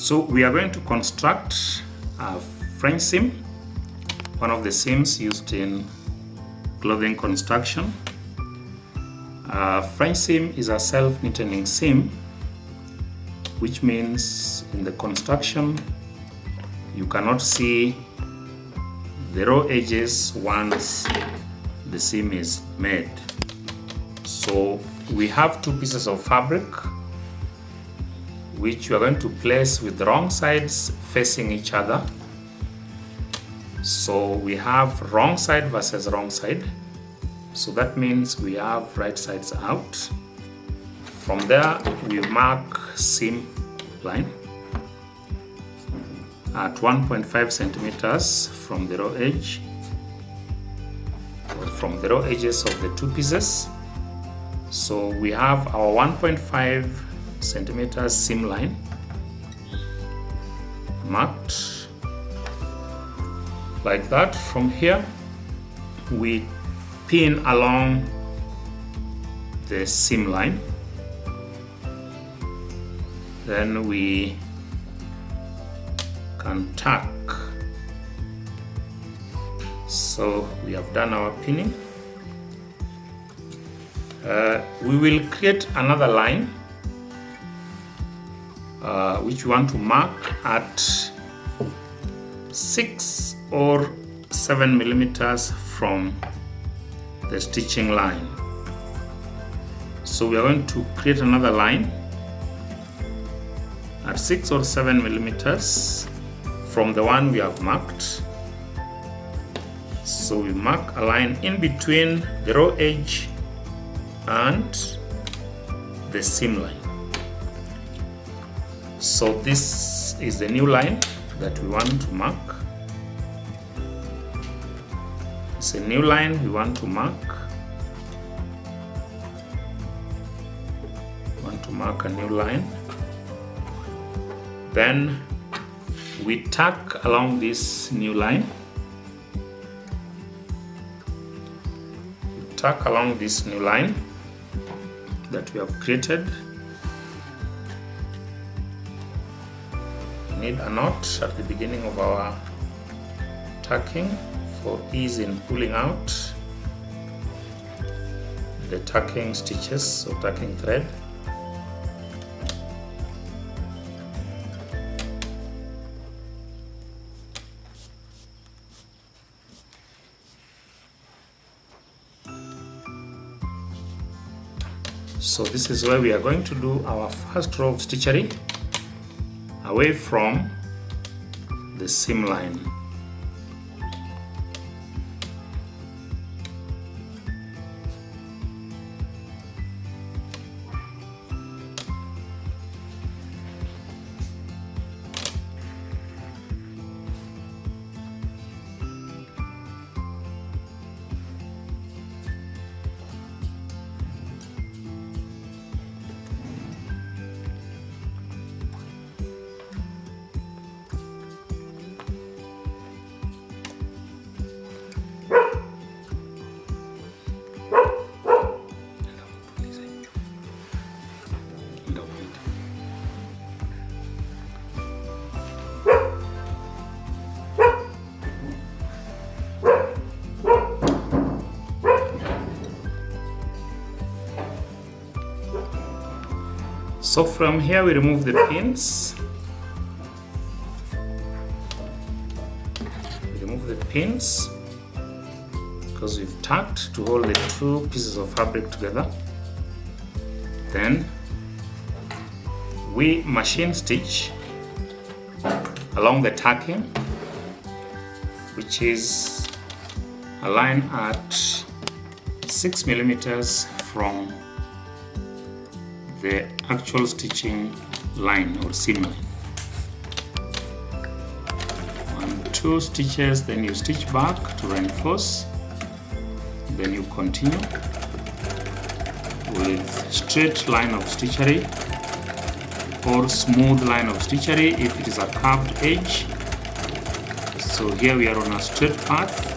So we are going to construct a French seam, one of the seams used in clothing construction. French seam is a self-knitting seam, which means in the construction you cannot see the raw edges once the seam is made. So we have two pieces of fabric which we are going to place with the wrong sides facing each other. So we have wrong side versus wrong side. So that means we have right sides out. From there we mark seam line at 1.5 centimeters from the raw edge, or from the raw edges of the two pieces. So we have our 1.5 centimeters seam line marked like that. From here we pin along the seam line, then we can tack. So we have done our pinning. We will create another line which we want to mark at 6 or 7 millimeters from the stitching line. So we are going to create another line at 6 or 7 millimeters from the one we have marked. So we mark a line in between the raw edge and the seam line. So this is the new line that we want to mark. It's a new line we want to mark. We want to mark a new line. Then we tack along this new line. We tack along this new line that we have created. We need a knot at the beginning of our tacking for ease in pulling out the tacking stitches or tacking thread. So this is where we are going to do our first row of stitchery away from the seam line. So from here we remove the pins. We remove the pins because we've tacked to hold the two pieces of fabric together. Then we machine stitch along the tacking, which is a line at 6 millimeters from the actual stitching line or seam line. 1, 2 stitches, then you stitch back to reinforce, then you continue with straight line of stitchery or smooth line of stitchery if it is a curved edge. So here we are on a straight path.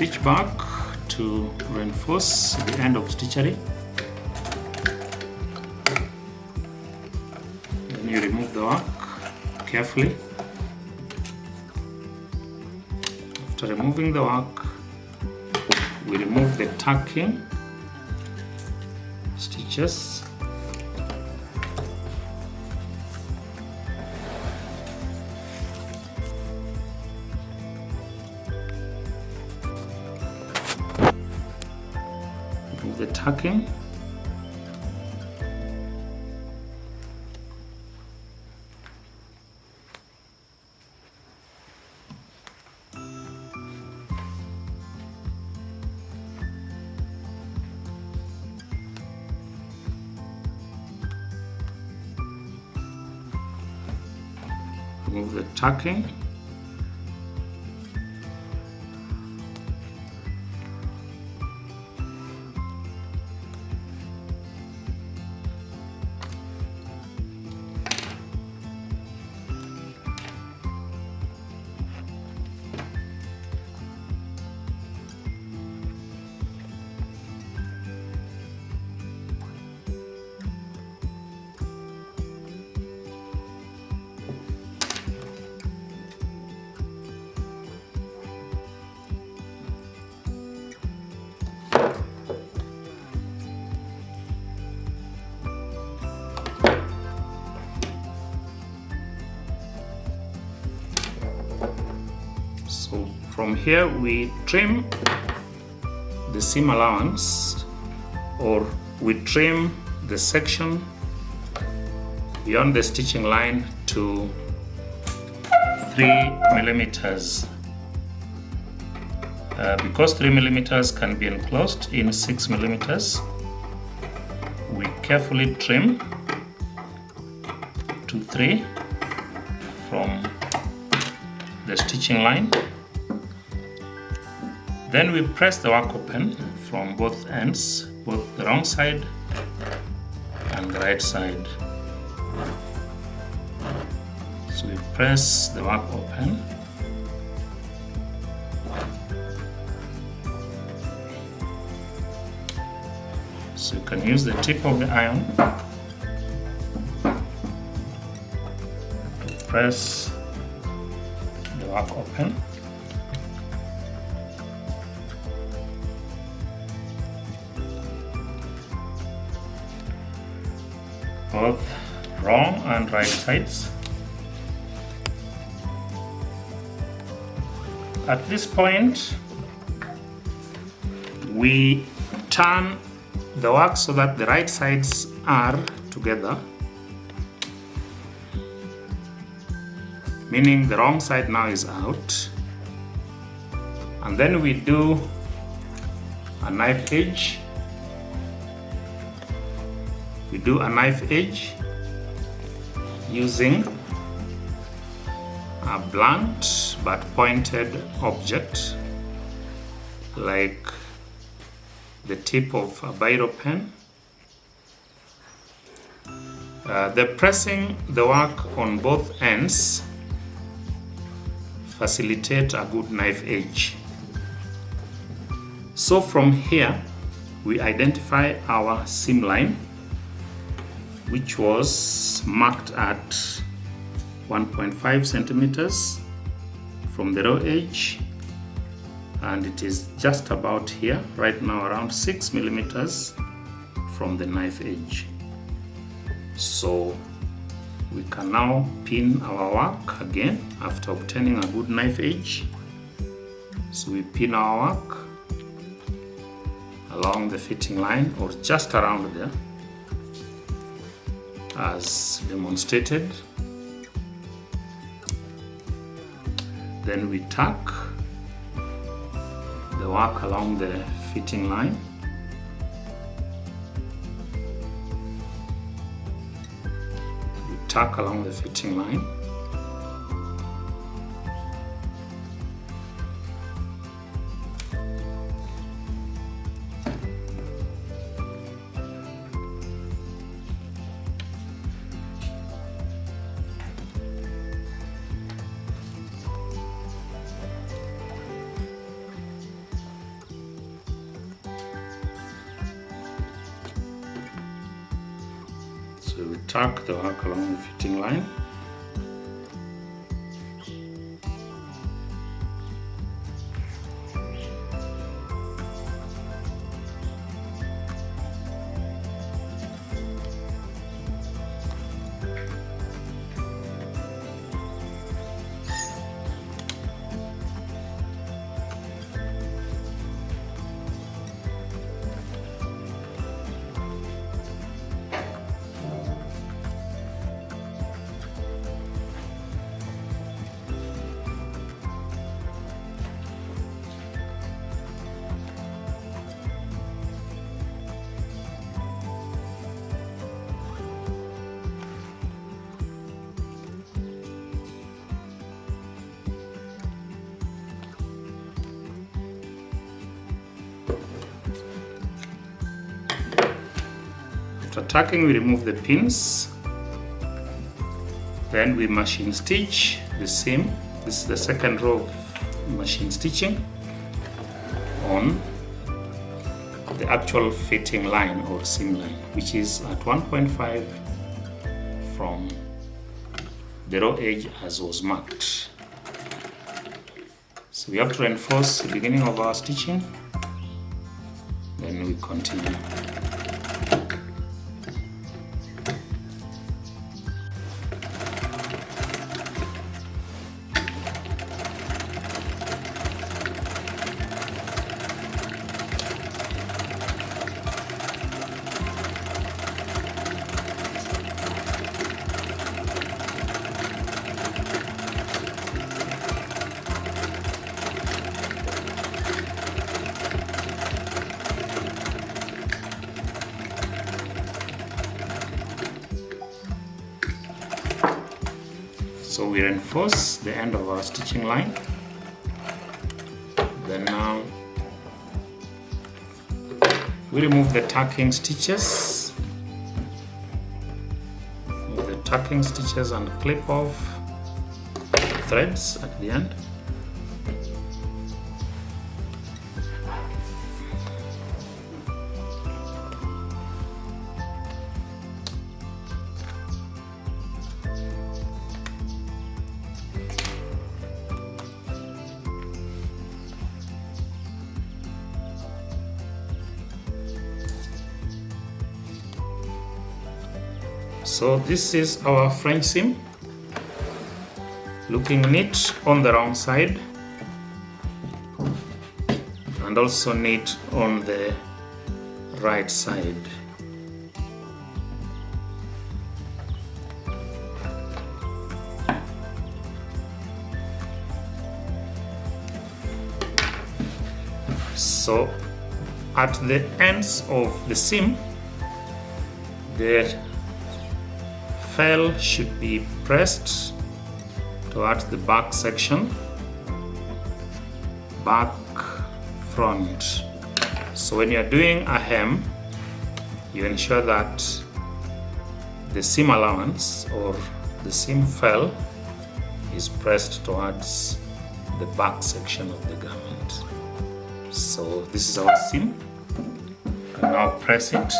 stitch back to reinforce the end of stitchery. Then you remove the work carefully. After removing the work, we remove the tacking stitches. Remove the tacking. Remove the tacking. So from here we trim the seam allowance, or we trim the section beyond the stitching line to 3 millimeters. Because 3 millimeters can be enclosed in 6 millimeters, we carefully trim to 3 from the stitching line. Then we press the work open from both ends, both the wrong side and the right side. So we press the work open. So you can use the tip of the iron to press the work open. Both wrong and right sides. At this point, we turn the work so that the right sides are together, meaning the wrong side now is out. And then we do a knife edge. We do a knife edge using a blunt but pointed object like the tip of a biro pen. The pressing the work on both ends facilitate a good knife edge. So from here we identify our seam line, which was marked at 1.5 centimeters from the raw edge, and it is just about here right now, around 6 millimeters from the knife edge. So we can now pin our work again after obtaining a good knife edge. So we pin our work along the fitting line or just around there as demonstrated. Then we tack the work along the fitting line. We tack along the fitting line. So we tuck the work along the fitting line. After tacking, we remove the pins. Then we machine stitch the seam. This is the second row of machine stitching on the actual fitting line or seam line, which is at 1.5 from the raw edge as was marked. So we have to reinforce the beginning of our stitching, then we continue. So we reinforce the end of our stitching line. Then now we remove the tacking stitches. Remove the tacking stitches and clip off the threads at the end. So this is our French seam, looking neat on the wrong side and also neat on the right side. So at the ends of the seam, the fell should be pressed towards the back section, back, front. So when you're doing a hem, you ensure that the seam allowance or the seam fell is pressed towards the back section of the garment. So this is our seam. You can now press it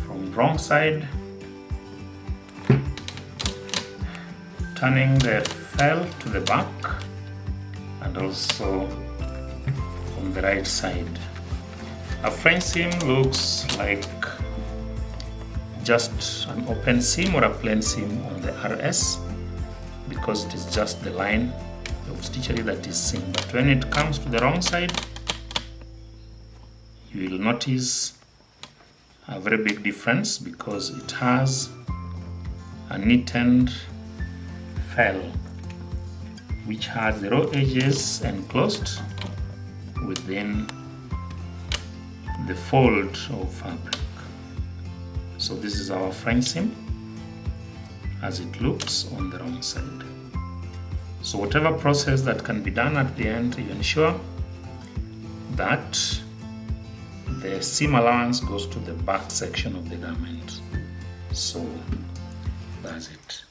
from wrong side, turning the fell to the back and also on the right side. A French seam looks like just an open seam or a plain seam on the RS because it is just the line of stitchery that is seen. But when it comes to the wrong side, you will notice a very big difference because it has a neatened fell which has the raw edges enclosed within the fold of fabric. So this is our French seam as it looks on the wrong side. So whatever process that can be done at the end, you ensure that the seam allowance goes to the back section of the garment. So that's it.